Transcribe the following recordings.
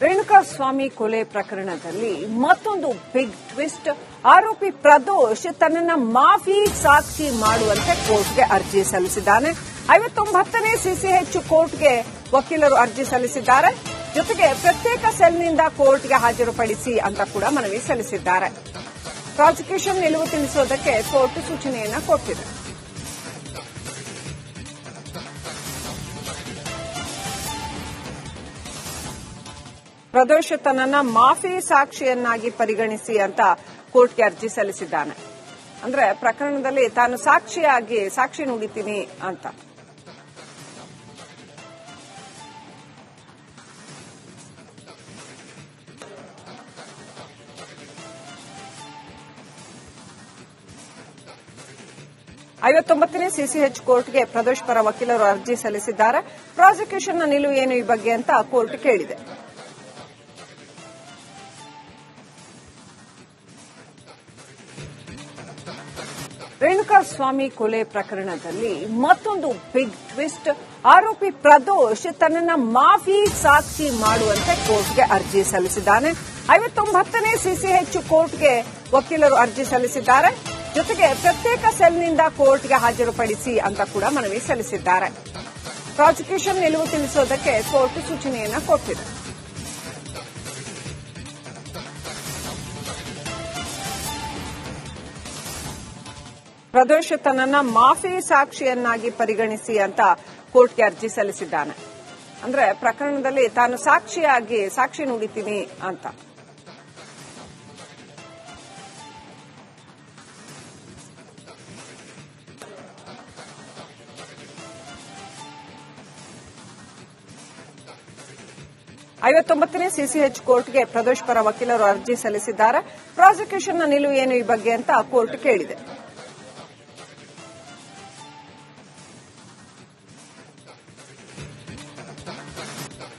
ರೇಣುಕಾಸ್ವಾಮಿ ಕೊಲೆ ಪ್ರಕರಣದಲ್ಲಿ ಮತ್ತೊಂದು ಬಿಗ್ ಟ್ವಿಸ್ಟ್. ಆರೋಪಿ ಪ್ರದೋಷ್ ತನ್ನನ್ನ ಮಾಫಿ ಸಾಕ್ಷಿ ಮಾಡುವಂತೆ ಕೋರ್ಟ್ಗೆ ಅರ್ಜಿ ಸಲ್ಲಿಸಿದ್ದಾನೆ. 59ನೇ ಸಿಸಿಎಚ್ ಕೋರ್ಟ್ಗೆ ವಕೀಲರು ಅರ್ಜಿ ಸಲ್ಲಿಸಿದ್ದಾರೆ. ಜೊತೆಗೆ ಪ್ರತ್ಯೇಕ ಸೆಲ್ನಿಂದ ಕೋರ್ಟ್ಗೆ ಹಾಜರುಪಡಿಸಿ ಅಂತ ಕೂಡ ಮನವಿ ಸಲ್ಲಿಸಿದ್ದಾರೆ. ಪ್ರಾಸಿಕ್ಯೂಷನ್ ನಿಲುವು ತಿಳಿಸುವುದಕ್ಕೆ ಕೋರ್ಟ್ ಸೂಚನೆಯನ್ನ ಕೊಟ್ಟಿದೆ. ಪ್ರದೋಷ್ ತನ್ನನ್ನ ಮಾಫಿ ಸಾಕ್ಷಿಯನ್ನಾಗಿ ಪರಿಗಣಿಸಿ ಅಂತ ಕೋರ್ಟ್ಗೆ ಅರ್ಜಿ ಸಲ್ಲಿಸಿದ್ದಾನೆ. ಅಂದ್ರೆ ಪ್ರಕರಣದಲ್ಲಿ ತಾನು ಸಾಕ್ಷಿ ನುಡಿತೀನಿ ಅಂತ. ನೇ ಸಿಸಿಎಚ್ ಕೋರ್ಟ್ಗೆ ಪ್ರದೋಷ್ ಪರ ವಕೀಲರು ಅರ್ಜಿ ಸಲ್ಲಿಸಿದ್ದಾರೆ. ಪ್ರಾಸಿಕ್ಯೂಷನ್ನ ನಿಲುವು ಏನು ಈ ಬಗ್ಗೆ ಅಂತ ಕೋರ್ಟ್ ಕೇಳಿದೆ. ರೇಣುಕಾಸ್ವಾಮಿ ಕೊಲೆ ಪ್ರಕರಣದಲ್ಲಿ ಮತ್ತೊಂದು ಬಿಗ್ ಟ್ವಿಸ್ಟ್. ಆರೋಪಿ ಪ್ರದೋಷ್ ತನ್ನನ್ನ ಮಾಫಿ ಸಾಕ್ಷಿ ಮಾಡುವಂತೆ ಕೋರ್ಟ್ಗೆ ಅರ್ಜಿ ಸಲ್ಲಿಸಿದ್ದಾನೆ. 59ನೇ ಸಿಸಿಎಚ್ ಕೋರ್ಟ್ಗೆ ವಕೀಲರು ಅರ್ಜಿ ಸಲ್ಲಿಸಿದ್ದಾರೆ. ಜೊತೆಗೆ ಪ್ರತ್ಯೇಕ ಸೆಲ್ನಿಂದ ಕೋರ್ಟ್ಗೆ ಹಾಜರುಪಡಿಸಿ ಅಂತ ಕೂಡ ಮನವಿ ಸಲ್ಲಿಸಿದ್ದಾರೆ. ಪ್ರಾಸಿಕ್ಯೂಷನ್ ನಿಲುವು ತಿಳಿಸುವುದಕ್ಕೆ ಕೋರ್ಟ್ ಸೂಚನೆಯನ್ನ ಕೊಟ್ಟಿದೆ. ಪ್ರದೋಷ್ ತನ್ನನ್ನ ಮಾಫಿ ಸಾಕ್ಷಿಯನ್ನಾಗಿ ಪರಿಗಣಿಸಿ ಅಂತ ಕೋರ್ಟ್ಗೆ ಅರ್ಜಿ ಸಲ್ಲಿಸಿದ್ದಾನೆ. ಅಂದ್ರೆ ಪ್ರಕರಣದಲ್ಲಿ ತಾನು ಸಾಕ್ಷಿ ನುಡಿತೀನಿ ಅಂತ. ನೇ ಸಿಸಿಎಚ್ ಕೋರ್ಟ್ಗೆ ಪ್ರದೋಷ್ ಪರ ವಕೀಲರು ಅರ್ಜಿ ಸಲ್ಲಿಸಿದ್ದಾರೆ. ಪ್ರಾಸಿಕ್ಯೂಷನ್ನ ನಿಲುವು ಏನು ಈ ಬಗ್ಗೆ ಅಂತ ಕೋರ್ಟ್ ಕೇಳಿದೆ.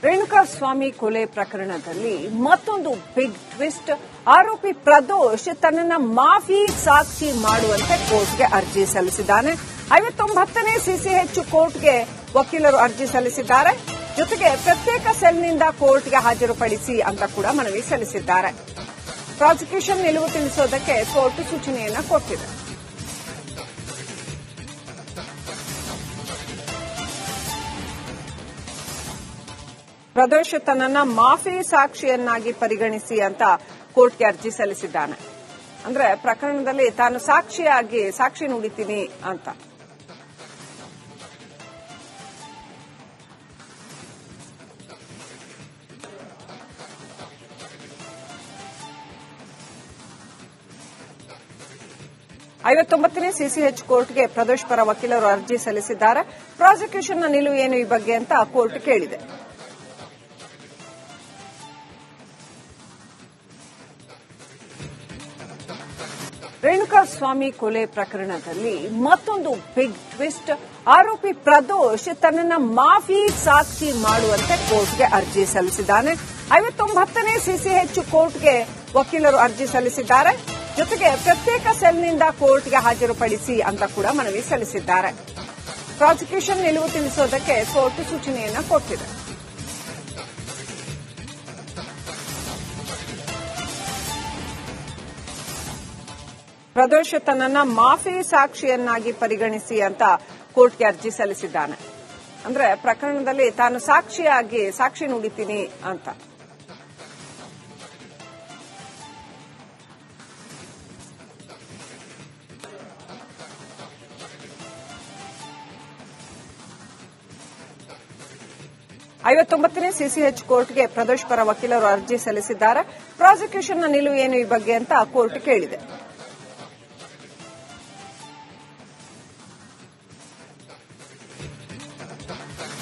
ರೇಣುಕಾಸ್ವಾಮಿ ಕೊಲೆ ಪ್ರಕರಣದಲ್ಲಿ ಮತ್ತೊಂದು ಬಿಗ್ ಟ್ವಿಸ್ಟ್. ಆರೋಪಿ ಪ್ರದೋಷ್ ತನ್ನನ್ನ ಮಾಫಿ ಸಾಕ್ಷಿ ಮಾಡುವಂತೆ ಕೋರ್ಟ್ಗೆ ಅರ್ಜಿ ಸಲ್ಲಿಸಿದ್ದಾನೆ. 59ನೇ ಸಿಸಿಎಚ್ ಕೋರ್ಟ್ಗೆ ವಕೀಲರು ಅರ್ಜಿ ಸಲ್ಲಿಸಿದ್ದಾರೆ. ಜೊತೆಗೆ ಪ್ರತ್ಯೇಕ ಸೆಲ್ನಿಂದ ಕೋರ್ಟ್ಗೆ ಹಾಜರುಪಡಿಸಿ ಅಂತ ಕೂಡ ಮನವಿ ಸಲ್ಲಿಸಿದ್ದಾರೆ. ಪ್ರಾಸಿಕ್ಯೂಷನ್ ನಿಲುವು ತಿಳಿಸುವುದಕ್ಕೆ ಕೋರ್ಟ್ ಸೂಚನೆಯನ್ನ ಕೊಟ್ಟಿದೆ. ಪ್ರದೋಷ್ ತನ್ನನ್ನ ಮಾಫಿ ಸಾಕ್ಷಿಯನ್ನಾಗಿ ಪರಿಗಣಿಸಿ ಅಂತ ಕೋರ್ಟ್ಗೆ ಅರ್ಜಿ ಸಲ್ಲಿಸಿದ್ದಾನೆ. ಅಂದ್ರೆ ಪ್ರಕರಣದಲ್ಲಿ ತಾನು ಸಾಕ್ಷಿ ನುಡಿತೀನಿ ಅಂತ. ನೇ ಸಿಸಿಎಚ್ ಕೋರ್ಟ್ಗೆ ಪ್ರದೋಷ್ ಪರ ವಕೀಲರು ಅರ್ಜಿ ಸಲ್ಲಿಸಿದ್ದಾರೆ. ಪ್ರಾಸಿಕ್ಯೂಷನ್ನ ನಿಲುವು ಏನು ಈ ಬಗ್ಗೆ ಅಂತ ಕೋರ್ಟ್ ಕೇಳಿದೆ. ರೇಣುಕಾಸ್ವಾಮಿ ಕೊಲೆ ಪ್ರಕರಣದಲ್ಲಿ ಮತ್ತೊಂದು ಬಿಗ್ ಟ್ವಿಸ್ಟ್. ಆರೋಪಿ ಪ್ರದೋಷ್ ತನ್ನನ್ನ ಮಾಫಿ ಸಾಕ್ಷಿ ಮಾಡುವಂತೆ ಕೋರ್ಟ್ಗೆ ಅರ್ಜಿ ಸಲ್ಲಿಸಿದ್ದಾನೆ. 59ನೇ ಸಿಸಿಎಚ್ ಕೋರ್ಟ್ಗೆ ವಕೀಲರು ಅರ್ಜಿ ಸಲ್ಲಿಸಿದ್ದಾರೆ. ಜೊತೆಗೆ ಪ್ರತ್ಯೇಕ ಸೆಲ್ನಿಂದ ಕೋರ್ಟ್ಗೆ ಹಾಜರುಪಡಿಸಿ ಅಂತ ಕೂಡ ಮನವಿ ಸಲ್ಲಿಸಿದ್ದಾರೆ. ಪ್ರಾಸಿಕ್ಯೂಷನ್ ನಿಲುವು ತಿಳಿಸುವುದಕ್ಕೆ ಕೋರ್ಟ್ ಸೂಚನೆಯನ್ನ ಕೊಟ್ಟಿದೆ. ಪ್ರದೋಷ್ ತನ್ನನ್ನ ಮಾಫಿ ಸಾಕ್ಷಿಯನ್ನಾಗಿ ಪರಿಗಣಿಸಿ ಅಂತ ಕೋರ್ಟ್ಗೆ ಅರ್ಜಿ ಸಲ್ಲಿಸಿದ್ದಾನೆ. ಅಂದ್ರೆ ಪ್ರಕರಣದಲ್ಲಿ ತಾನು ಸಾಕ್ಷಿ ನುಡಿತೀನಿ ಅಂತ. ನೇ ಸಿಸಿಎಚ್ ಕೋರ್ಟ್ಗೆ ಪ್ರದೋಷ್ ಪರ ವಕೀಲರು ಅರ್ಜಿ ಸಲ್ಲಿಸಿದ್ದಾರೆ. ಪ್ರಾಸಿಕ್ಯೂಷನ್ನ ನಿಲುವು ಏನು ಈ ಬಗ್ಗೆ ಅಂತ ಕೋರ್ಟ್ ಕೇಳಿದೆ.